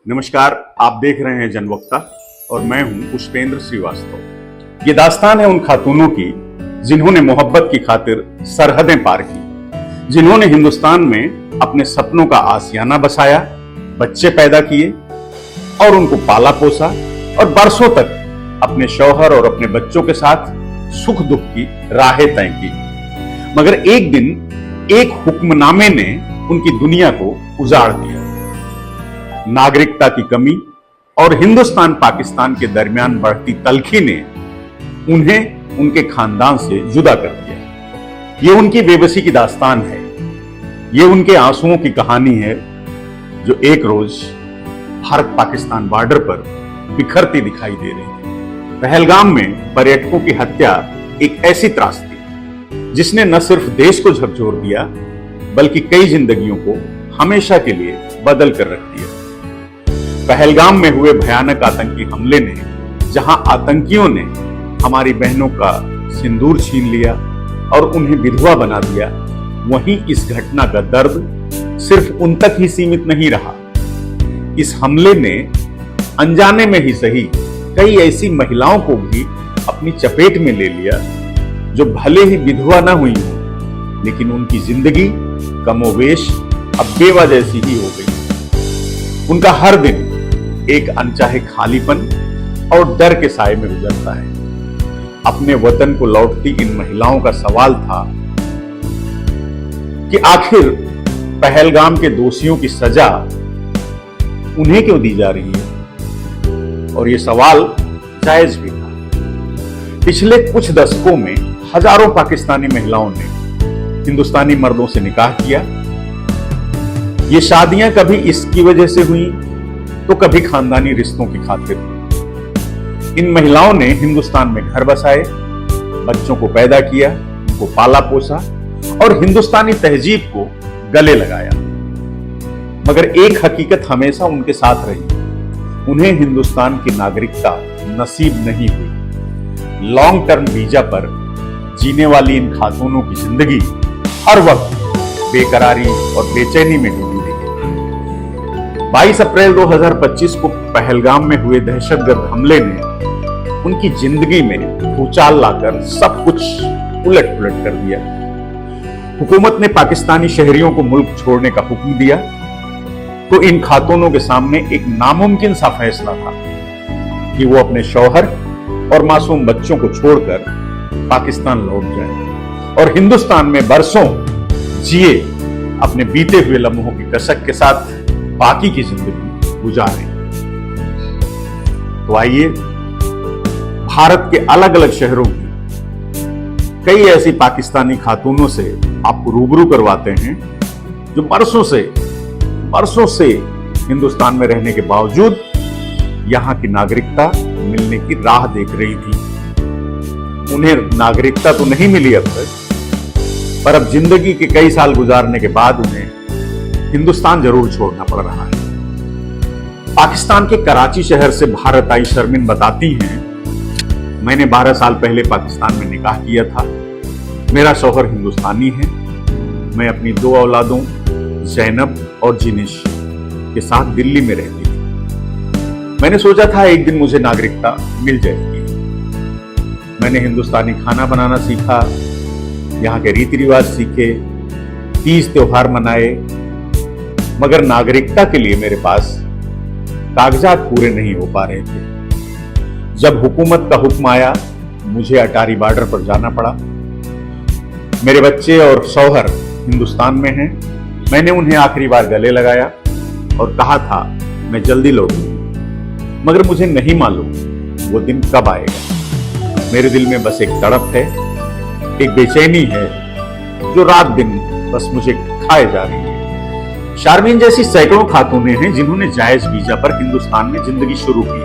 नमस्कार, आप देख रहे हैं जनवक्ता और मैं हूं पुष्पेंद्र श्रीवास्तव। ये दास्तान है उन खातूनों की जिन्होंने मोहब्बत की खातिर सरहदें पार की, जिन्होंने हिंदुस्तान में अपने सपनों का आशियाना बसाया, बच्चे पैदा किए और उनको पाला पोसा और बरसों तक अपने शौहर और अपने बच्चों के साथ सुख दुख की राहें तय की। मगर एक दिन एक हुक्मनामे ने उनकी दुनिया को उजाड़ दिया। नागरिकता की कमी और हिंदुस्तान पाकिस्तान के दरमियान बढ़ती तल्खी ने उन्हें उनके खानदान से जुदा कर दिया। ये उनकी बेबसी की दास्तान है, ये उनके आंसुओं की कहानी है जो एक रोज भारत पाकिस्तान बॉर्डर पर बिखरती दिखाई दे रही थी। पहलगाम में पर्यटकों की हत्या एक ऐसी त्रासदी जिसने न सिर्फ देश को झकझोर दिया बल्कि कई जिंदगियों को हमेशा के लिए बदल कर रख दिया। पहलगाम में हुए भयानक आतंकी हमले ने जहां आतंकियों ने हमारी बहनों का सिंदूर छीन लिया और उन्हें विधवा बना दिया, वहीं इस घटना का दर्द सिर्फ उन तक ही सीमित नहीं रहा। इस हमले ने अनजाने में ही सही कई ऐसी महिलाओं को भी अपनी चपेट में ले लिया जो भले ही विधवा न हुई हो, लेकिन उनकी जिंदगी कमोवेश अब बेवा जैसी ही हो गई। उनका हर दिन एक अनचाहे खालीपन और डर के साए में गुजरता है। अपने वतन को लौटती इन महिलाओं का सवाल था कि आखिर पहलगाम के दोषियों की सजा उन्हें क्यों दी जा रही है, और यह सवाल जायज भी था। पिछले कुछ दशकों में हजारों पाकिस्तानी महिलाओं ने हिंदुस्तानी मर्दों से निकाह किया। ये शादियां कभी इसकी वजह से हुई तो कभी खानदानी रिश्तों की खातिर। इन महिलाओं ने हिंदुस्तान में घर बसाए, बच्चों को पैदा किया, उनको पाला पोसा और हिंदुस्तानी तहजीब को गले लगाया। मगर एक हकीकत हमेशा उनके साथ रही, उन्हें हिंदुस्तान की नागरिकता नसीब नहीं हुई। लॉन्ग टर्म वीजा पर जीने वाली इन खातूनों की जिंदगी हर वक्त बेकरारी और बेचैनी में डूबी रही। 22 अप्रैल 2025 को पहलगाम में हुए दहशतगर्द हमले ने उनकी जिंदगी में भूचाल लाकर सब कुछ उलट पुलट कर दिया। हुकूमत ने पाकिस्तानी शहरियों को मुल्क छोड़ने का हुक्म दिया तो इन खातूनों के सामने एक नामुमकिन सा फैसला था कि वो अपने शौहर और मासूम बच्चों को छोड़कर पाकिस्तान लौट जाए और हिंदुस्तान में बरसों जिए अपने बीते हुए लम्हों की कसक के साथ बाकी की जिंदगी गुजारें। तो आइए भारत के अलग अलग शहरों की कई ऐसी पाकिस्तानी खातूनों से आपको रूबरू करवाते हैं जो बरसों से हिंदुस्तान में रहने के बावजूद यहां की नागरिकता मिलने की राह देख रही थी। उन्हें नागरिकता तो नहीं मिली अब तक, पर अब जिंदगी के कई साल गुजारने के बाद उन्हें हिंदुस्तान जरूर छोड़ना पड़ रहा है। पाकिस्तान के कराची शहर से भारत आई शर्मिन बताती हैं, मैंने 12 साल पहले पाकिस्तान में निकाह किया था। मेरा शौहर हिंदुस्तानी है। मैं अपनी 2 औलादों जैनब और जिनिश के साथ दिल्ली में रहती थी। मैंने सोचा था एक दिन मुझे नागरिकता मिल जाएगी। मैंने हिंदुस्तानी खाना बनाना सीखा, यहाँ के रीति रिवाज सीखे, तीज त्योहार मनाए, मगर नागरिकता के लिए मेरे पास कागजात पूरे नहीं हो पा रहे थे। जब हुकूमत का हुक्म आया, मुझे अटारी बॉर्डर पर जाना पड़ा। मेरे बच्चे और शौहर हिंदुस्तान में हैं। मैंने उन्हें आखिरी बार गले लगाया और कहा था मैं जल्दी लौटूंगा, मगर मुझे नहीं मालूम वो दिन कब आएगा। मेरे दिल में बस एक तड़प है, एक बेचैनी है जो रात दिन बस मुझे खाए जा रही है। शारमीन जैसी सैकड़ों खातूनें हैं जिन्होंने जायज वीजा पर हिंदुस्तान में जिंदगी शुरू की,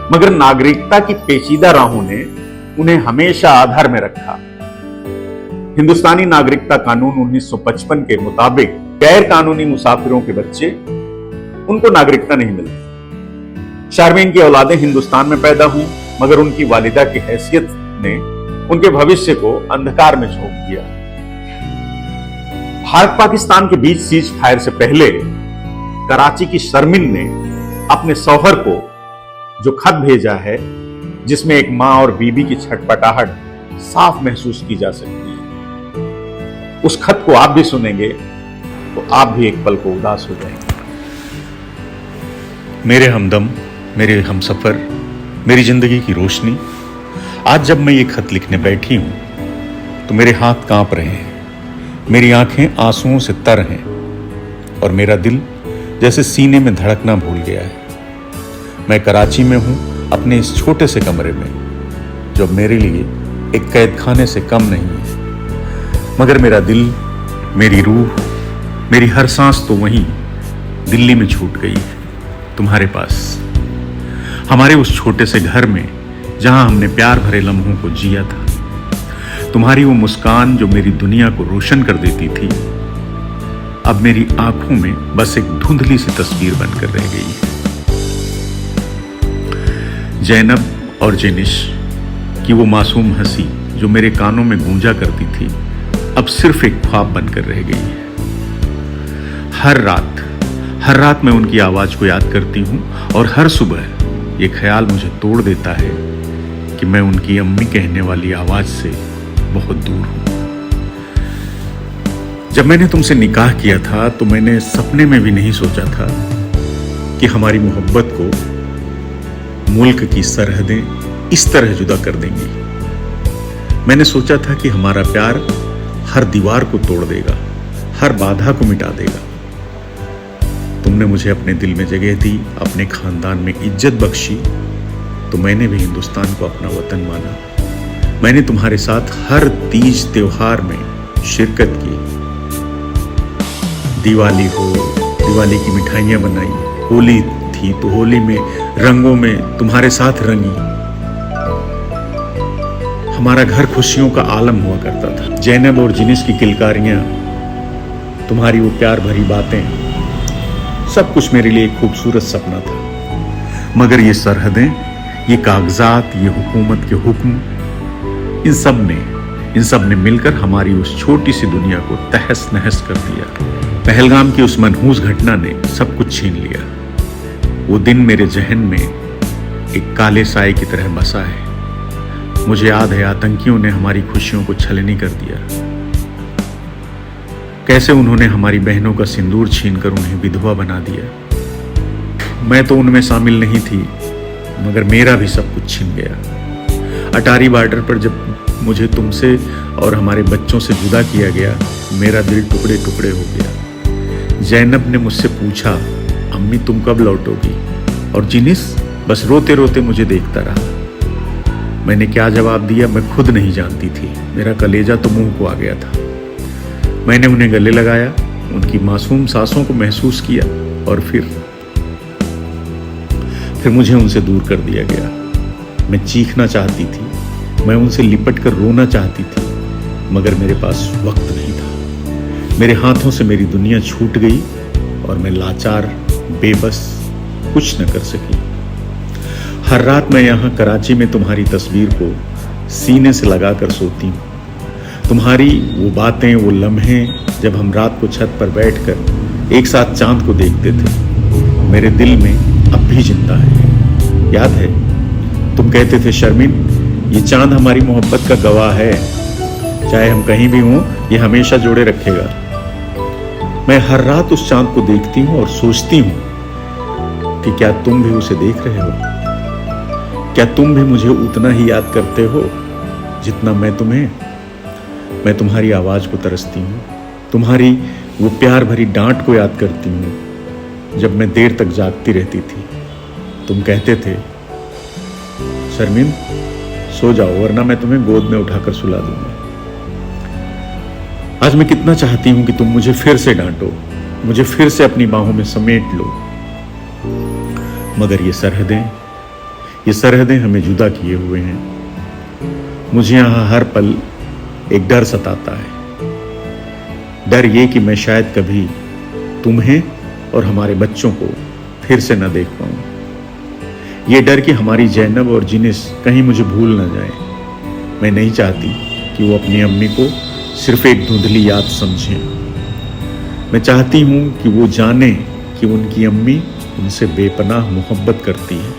मगर नागरिकता की पेचीदा राहों ने उन्हें हमेशा आधार में रखा। हिंदुस्तानी नागरिकता कानून 1955 के मुताबिक गैर कानूनी मुसाफिरों के बच्चे उनको नागरिकता नहीं मिलती। शारमीन की औलादें हिंदुस्तान में पैदा हुई, मगर उनकी वालिदा की हैसियत ने उनके भविष्य को अंधकार में झोंक दिया। भारत पाकिस्तान के बीच सीज फायर से पहले कराची की शर्मिन ने अपने शौहर को जो खत भेजा है, जिसमें एक मां और बीबी की छटपटाहट साफ महसूस की जा सकती है, उस खत को आप भी सुनेंगे तो आप भी एक पल को उदास हो जाएंगे। मेरे हमदम, मेरे हमसफर, मेरी जिंदगी की रोशनी, आज जब मैं ये खत लिखने बैठी हूं तो मेरे हाथ कांप रहे हैं, मेरी आंखें आंसुओं से तर हैं और मेरा दिल जैसे सीने में धड़कना भूल गया है। मैं कराची में हूं, अपने इस छोटे से कमरे में, जो मेरे लिए एक कैद खाने से कम नहीं है। मगर मेरा दिल, मेरी रूह, मेरी हर सांस तो वहीं दिल्ली में छूट गई है, तुम्हारे पास, हमारे उस छोटे से घर में जहां हमने प्यार भरे लम्हों को जिया था। तुम्हारी वो मुस्कान जो मेरी दुनिया को रोशन कर देती थी, अब मेरी आंखों में बस एक धुंधली सी तस्वीर बनकर रह गई है। जैनब और जेनिश की वो मासूम हंसी जो मेरे कानों में गूंजा करती थी, अब सिर्फ एक ख्वाब बनकर रह गई है। हर रात मैं उनकी आवाज को याद करती हूं और हर सुबह ये ख्याल मुझे तोड़ देता है कि मैं उनकी अम्मी कहने वाली आवाज से बहुत दूर हूं। जब मैंने तुमसे निकाह किया था तो मैंने सपने में भी नहीं सोचा था कि हमारी मोहब्बत को मुल्क की सरहदें इस तरह जुदा कर देंगी। मैंने सोचा था कि हमारा प्यार हर दीवार को तोड़ देगा, हर बाधा को मिटा देगा। तुमने मुझे अपने दिल में जगह दी, अपने खानदान में इज्जत बख्शी, तो मैंने भी हिंदुस्तान को अपना वतन माना। मैंने तुम्हारे साथ हर तीज त्योहार में शिरकत की। दिवाली हो, दिवाली की मिठाइयां बनाई, होली थी तो होली में रंगों में तुम्हारे साथ रंगी। हमारा घर खुशियों का आलम हुआ करता था। जैनब और जिनिस की किलकारियां, तुम्हारी वो प्यार भरी बातें, सब कुछ मेरे लिए एक खूबसूरत सपना था। मगर ये सरहदें, ये कागजात, ये हुकूमत के हुक्म, इन सब ने मिलकर हमारी उस छोटी सी दुनिया को तहस नहस कर दिया। पहलगाम की उस मनहूस घटना ने सब कुछ छीन लिया। वो दिन मेरे जहन में एक काले साए की तरह बसा है। मुझे याद है आतंकियों ने हमारी खुशियों को छलनी कर दिया। कैसे उन्होंने हमारी बहनों का सिंदूर छीनकर उन्हें विधवा बना दिया। मैं तो उनमें शामिल नहीं थी, मगर मेरा भी सब कुछ छिन गया। अटारी बॉर्डर पर जब मुझे तुमसे और हमारे बच्चों से जुदा किया गया, मेरा दिल टुकड़े टुकड़े हो गया। जैनब ने मुझसे पूछा, अम्मी तुम कब लौटोगी? और जिनिस बस रोते रोते मुझे देखता रहा। मैंने क्या जवाब दिया मैं खुद नहीं जानती थी। मेरा कलेजा तो मुंह को आ गया था। मैंने उन्हें गले लगाया, उनकी मासूम सांसों को महसूस किया और फिर मुझे उनसे दूर कर दिया गया। मैं चीखना चाहती थी, मैं उनसे लिपट कर रोना चाहती थी, मगर मेरे पास वक्त नहीं था। मेरे हाथों से मेरी दुनिया छूट गई और मैं लाचार, बेबस, कुछ न कर सकी। हर रात मैं यहाँ कराची में तुम्हारी तस्वीर को सीने से लगाकर सोती हूँ। तुम्हारी वो बातें, वो लम्हे जब हम रात को छत पर बैठकर एक साथ चांद को देखते थे, मेरे दिल में अब भी जिंदा है। याद है तुम कहते थे, शर्मिन ये चांद हमारी मोहब्बत का गवाह है, चाहे हम कहीं भी हों ये हमेशा जोड़े रखेगा। मैं हर रात उस चांद को देखती हूँ और सोचती हूँ कि क्या तुम भी उसे देख रहे हो? क्या तुम भी मुझे उतना ही याद करते हो जितना मैं तुम्हें? मैं तुम्हारी आवाज को तरसती हूँ, तुम्हारी वो प्यार भरी डांट को याद करती हूँ जब मैं देर तक जागती रहती थी। तुम कहते थे, शर्मिन सो जाओ वरना मैं तुम्हें गोद में उठाकर सुला दूंगा। आज मैं कितना चाहती हूं कि तुम मुझे फिर से डांटो, मुझे फिर से अपनी बाहों में समेट लो, मगर ये सरहदें हमें जुदा किए हुए हैं। मुझे यहां हर पल एक डर सताता है। डर ये कि मैं शायद कभी तुम्हें और हमारे बच्चों को फिर से न देख पाऊं। ये डर कि हमारी जैनब और जिनिस कहीं मुझे भूल न जाए। मैं नहीं चाहती कि वो अपनी अम्मी को सिर्फ एक धुंधली याद समझें। मैं चाहती हूं कि वो जाने कि उनकी अम्मी उनसे बेपनाह मोहब्बत करती है।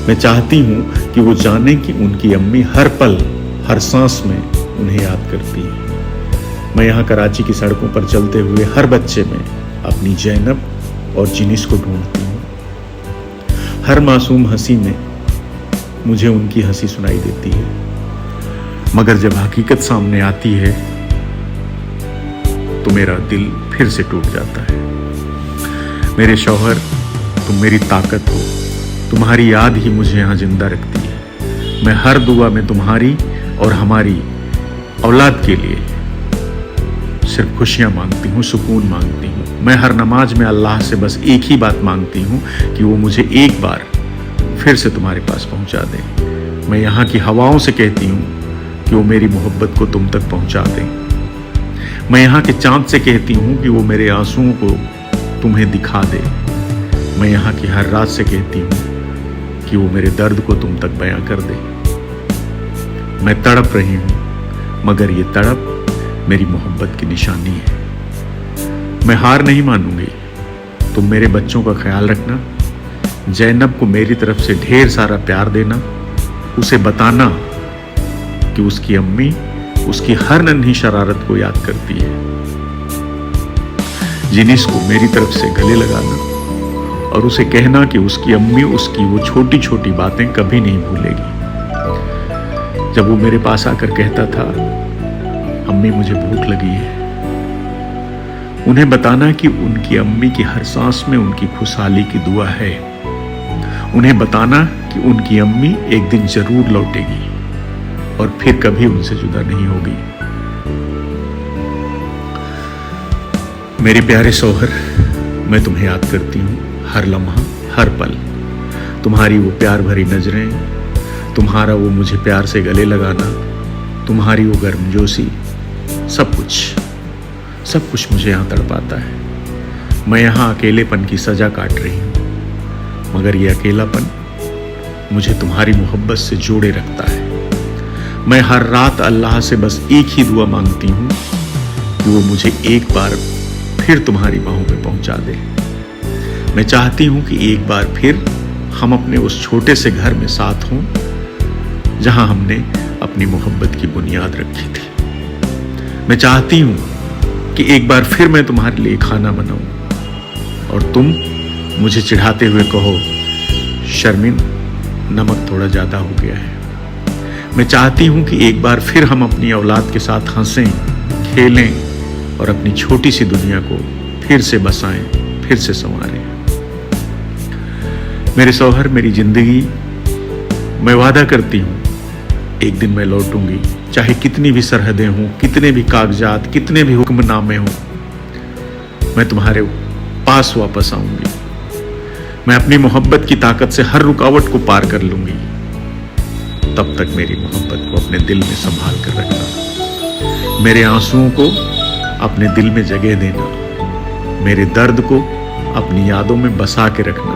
मैं चाहती हूँ कि वो जाने कि उनकी अम्मी हर पल, हर सांस में उन्हें याद करती है। मैं यहाँ कराची की सड़कों पर चलते हुए हर बच्चे में अपनी जैनब और जिनिस को ढूंढती हूँ। हर मासूम हंसी में मुझे उनकी हंसी सुनाई देती है, मगर जब हकीकत सामने आती है तो मेरा दिल फिर से टूट जाता है। मेरे शौहर, तुम मेरी ताकत हो, तुम्हारी याद ही मुझे यहाँ जिंदा रखती है। मैं हर दुआ में तुम्हारी और हमारी औलाद के लिए सिर्फ खुशियां मांगती हूँ, सुकून मांगती हूँ। मैं हर नमाज में अल्लाह से बस एक ही बात मांगती हूँ कि वो मुझे एक बार फिर से तुम्हारे पास पहुंचा दे। मैं यहाँ की हवाओं से कहती हूँ कि वो मेरी मोहब्बत को तुम तक पहुंचा दे। मैं यहाँ के चांद से कहती हूँ कि वो मेरे आंसुओं को तुम्हें दिखा दे। मैं यहाँ की हर रात से कहती हूँ कि वो मेरे दर्द को तुम तक बयां कर दे। मैं तड़प रही हूँ, मगर ये तड़प मेरी मोहब्बत की निशानी है। मैं हार नहीं मानूंगी। तुम मेरे बच्चों का ख्याल रखना, जैनब को मेरी तरफ से ढेर सारा प्यार देना, उसे बताना कि उसकी अम्मी उसकी हर नन्ही शरारत को याद करती है। जिनिस को मेरी तरफ से गले लगाना और उसे कहना कि उसकी अम्मी उसकी वो छोटी छोटी बातें कभी नहीं भूलेगी। जब वो मेरे पास आकर कहता था, अम्मी मुझे भूख लगी है, उन्हें बताना कि उनकी अम्मी की हर सांस में उनकी खुशहाली की दुआ है। उन्हें बताना कि उनकी अम्मी एक दिन जरूर लौटेगी और फिर कभी उनसे जुदा नहीं होगी। मेरे प्यारे शौहर, मैं तुम्हें याद करती हूँ हर लम्हा, हर पल। तुम्हारी वो प्यार भरी नजरें, तुम्हारा वो मुझे प्यार से गले लगाना, तुम्हारी वो गर्मजोशी, सब कुछ मुझे यहाँ तड़पाता है। मैं यहाँ अकेलेपन की सजा काट रही हूँ, मगर ये अकेलापन मुझे तुम्हारी मोहब्बत से जोड़े रखता है। मैं हर रात अल्लाह से बस एक ही दुआ मांगती हूँ कि वो मुझे एक बार फिर तुम्हारी बाहों में पहुंचा दे। मैं चाहती हूँ कि एक बार फिर हम अपने उस छोटे से घर में साथ हों जहां हमने अपनी मोहब्बत की बुनियाद रखी थी। मैं चाहती हूँ कि एक बार फिर मैं तुम्हारे लिए खाना बनाऊं और तुम मुझे चिढ़ाते हुए कहो, शर्मिन, नमक थोड़ा ज्यादा हो गया है। मैं चाहती हूँ कि एक बार फिर हम अपनी औलाद के साथ हंसें, खेलें और अपनी छोटी सी दुनिया को फिर से बसाएं, फिर से संवारें। मेरे शौहर, मेरी जिंदगी, मैं वादा करती हूँ एक दिन मैं लौटूंगी, चाहे कितनी भी सरहदें हों, कितने भी कागजात, कितने भी हुक्मनामे हों, मैं तुम्हारे पास वापस आऊंगी। मैं अपनी मोहब्बत की ताकत से हर रुकावट को पार कर लूंगी। तब तक मेरी मोहब्बत को अपने दिल में संभाल कर रखना, मेरे आंसुओं को अपने दिल में जगह देना, मेरे दर्द को अपनी यादों में बसा के रखना,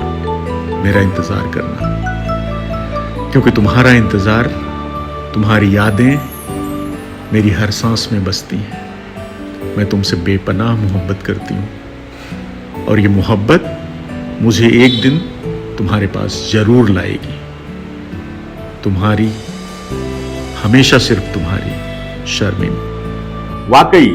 मेरा इंतजार करना, क्योंकि तुम्हारा इंतजार, तुम्हारी यादें मेरी हर सांस में बसती हैं। मैं तुमसे बेपनाह मोहब्बत करती हूँ और ये मोहब्बत मुझे एक दिन तुम्हारे पास जरूर लाएगी। तुम्हारी, हमेशा सिर्फ तुम्हारी, शर्मिन। वाकई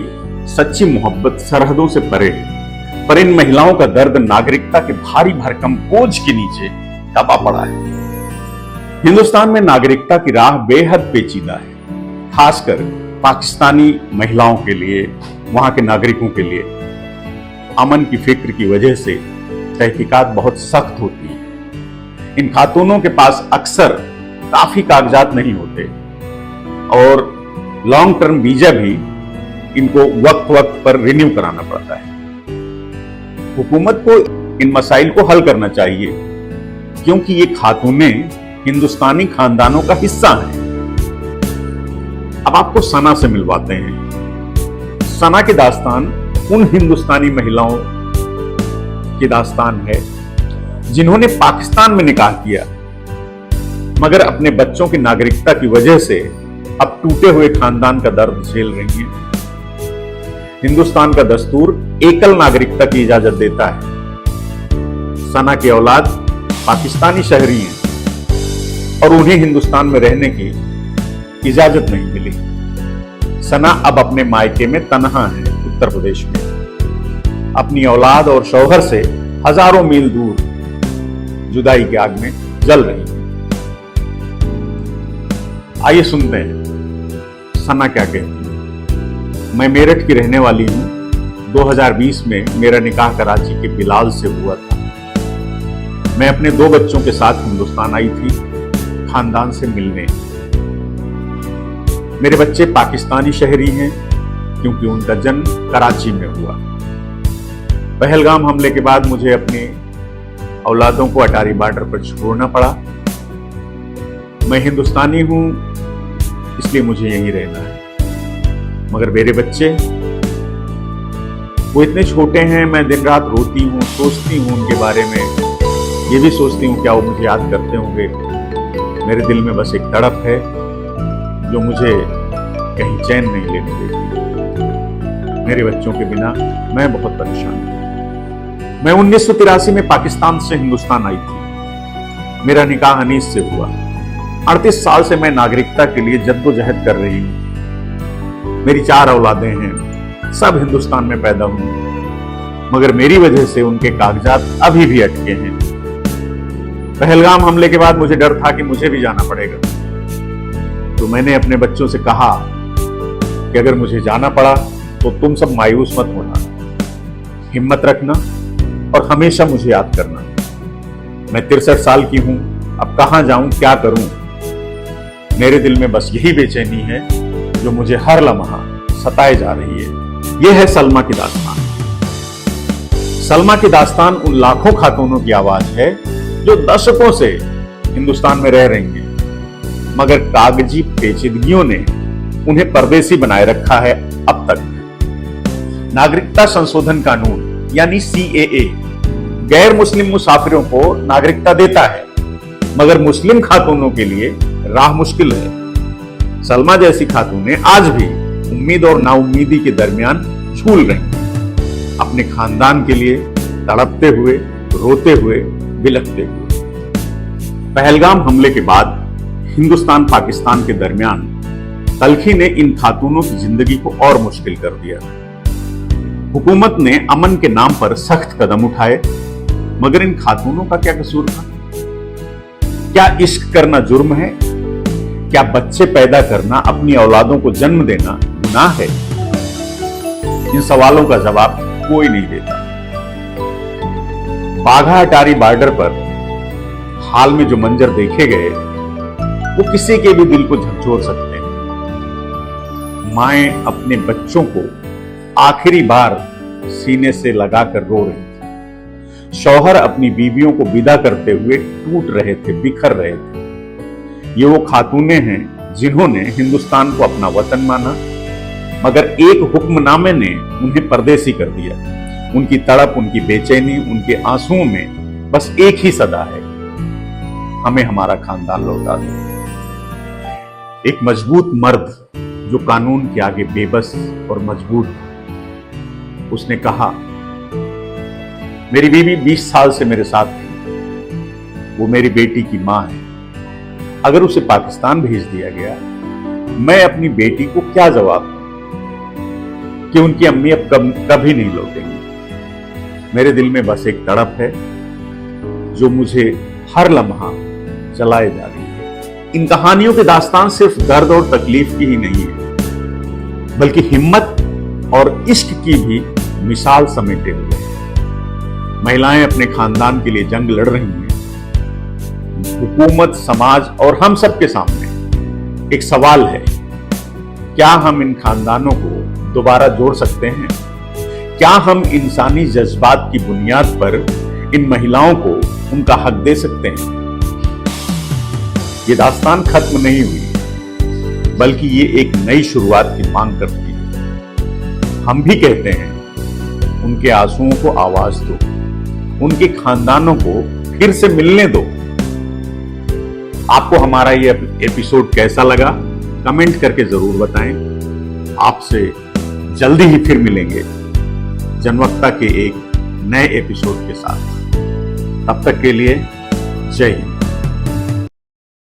सच्ची मोहब्बत सरहदों से परे है, पर इन महिलाओं का दर्द नागरिकता के भारी भरकम बोझ के नीचे दबा पड़ा है। हिंदुस्तान में नागरिकता की राह बेहद पेचीदा है, खासकर पाकिस्तानी महिलाओं के लिए, वहां के नागरिकों के लिए। अमन की फिक्र की वजह से तहकीकात बहुत सख्त होती है। इन खातूनों के पास अक्सर काफी कागजात नहीं होते और लॉन्ग टर्म वीजा भी इनको वक्त वक्त पर रिन्यू कराना पड़ता है। हुकूमत को इन मसाइल को हल करना चाहिए, क्योंकि ये खातूनें हिंदुस्तानी खानदानों का हिस्सा हैं। अब आपको सना से मिलवाते हैं। सना की दास्तान उन हिंदुस्तानी महिलाओं की दास्तान है जिन्होंने पाकिस्तान में निकाह किया, मगर अपने बच्चों की नागरिकता की वजह से अब टूटे हुए खानदान का दर्द झेल रही हैं। हिंदुस्तान का दस्तूर एकल नागरिकता की इजाजत देता है, सना की औलाद पाकिस्तानी शहरी हैं और उन्हें हिंदुस्तान में रहने की इजाजत नहीं मिली। सना अब अपने मायके में तन्हा है, उत्तर प्रदेश में, अपनी औलाद और शौहर से हजारों मील दूर जुदाई की आग में जल रही है। आइए सुनते हैं सना क्या कहती है। मैं मेरठ की रहने वाली हूं। 2020 में मेरा निकाह कराची के बिलाल से हुआ था। मैं अपने 2 बच्चों के साथ हिंदुस्तान आई थी खानदान से मिलने। मेरे बच्चे पाकिस्तानी शहरी हैं क्योंकि उनका जन्म कराची में हुआ। पहलगाम हमले के बाद मुझे अपनी औलादों को अटारी बॉर्डर पर छोड़ना पड़ा। मैं हिंदुस्तानी हूं इसलिए मुझे यहीं रहना है, मगर मेरे बच्चे वो इतने छोटे हैं, मैं दिन रात रोती हूं, सोचती हूं उनके बारे में, ये भी सोचती हूं क्या वो मुझे याद करते होंगे। मेरे दिल में बस एक तड़प है जो मुझे कहीं चैन नहीं लेने देती। मेरे बच्चों के बिना मैं बहुत परेशान हूं। मैं 1983 में पाकिस्तान से हिंदुस्तान आई थी। मेरा निकाह अनीस से हुआ। 38 साल से मैं नागरिकता के लिए जद्दोजहद कर रही हूं। मेरी 4 औलादें हैं, सब हिंदुस्तान में पैदा हुई, मगर मेरी वजह से उनके कागजात अभी भी अटके हैं। पहलगाम हमले के बाद मुझे डर था कि मुझे भी जाना पड़ेगा, तो मैंने अपने बच्चों से कहा कि अगर मुझे जाना पड़ा तो तुम सब मायूस मत होना, हिम्मत रखना और हमेशा मुझे याद करना। मैं 63 साल की हूं, अब कहां जाऊं, क्या करूं। मेरे दिल में बस यही बेचैनी है जो मुझे हर लम्हा सताए जा रही है। यह है सलमा की दास्तान। सलमा की दास्तान उन लाखों खातूनों की आवाज है जो दशकों से हिंदुस्तान में रह रही हैं, मगर कागजी पेचीदगियों ने उन्हें परदेसी बनाए रखा है अब तक। नागरिकता संशोधन कानून यानी CAA गैर मुस्लिम मुसाफिरों को नागरिकता देता है, मगर मुस्लिम खातूनों के लिए राह मुश्किल है। सलमा जैसी खातूनें आज भी उम्मीद और नाउम्मीदी के दरमियान झूल रही हैं, अपने खानदान के लिए तड़पते हुए, रोते हुए, बिलखते हुए। पहलगाम हमले के बाद हिंदुस्तान पाकिस्तान के दरमियान तल्खी ने इन खातूनों की जिंदगी को और मुश्किल कर दिया। हुकूमत ने अमन के नाम पर सख्त कदम उठाए, मगर इन खातूनों का क्या कसूर था? क्या इश्क करना जुर्म है? क्या बच्चे पैदा करना, अपनी औलादों को जन्म देना गुनाह है? इन सवालों का जवाब कोई नहीं देता। बाघा अटारी बॉर्डर पर हाल में जो मंजर देखे गए वो किसी के भी दिल को झकझोर सकते हैं। माएं अपने बच्चों को आखिरी बार सीने से लगाकर रो रही थी। शौहर अपनी बीवियों को विदा करते हुए टूट रहे थे, बिखर रहे थे। ये वो खातूनें हैं जिन्होंने हिंदुस्तान को अपना वतन माना, मगर एक हुक्मनामे ने उन्हें परदेसी कर दिया। उनकी तड़प, उनकी बेचैनी, उनके आंसुओं में बस एक ही सदा है, हमें हमारा खानदान लौटा दो। एक मजबूत मर्द जो कानून के आगे बेबस और मजबूत था, उसने कहा, मेरी बीवी 20 साल से मेरे साथ थी, वो मेरी बेटी की मां है। अगर उसे पाकिस्तान भेज दिया गया, मैं अपनी बेटी को क्या जवाब दूं कि उनकी अम्मी अब कभी नहीं लौटेंगी। मेरे दिल में बस एक तड़प है जो मुझे हर लम्हा चलाए जा रही है। इन कहानियों की दास्तान सिर्फ दर्द और तकलीफ की ही नहीं है, बल्कि हिम्मत और इश्क की भी मिसाल समेटे हुए है। महिलाएं अपने खानदान के लिए जंग लड़ रही हैं। हुकूमत, समाज और हम सब के सामने एक सवाल है, क्या हम इन खानदानों को दोबारा जोड़ सकते हैं? क्या हम इंसानी जज्बात की बुनियाद पर इन महिलाओं को उनका हक दे सकते हैं? ये दास्तान खत्म नहीं हुई, बल्कि ये एक नई शुरुआत की मांग करती है। हम भी कहते हैं, उनके आंसुओं को आवाज दो, उनके खानदानों को फिर से मिलने दो। आपको हमारा ये एपिसोड कैसा लगा, कमेंट करके जरूर बताएं। आपसे जल्दी ही फिर मिलेंगे जनवक्ता के एक नए एपिसोड के साथ। तब तक के लिए जय हिंद।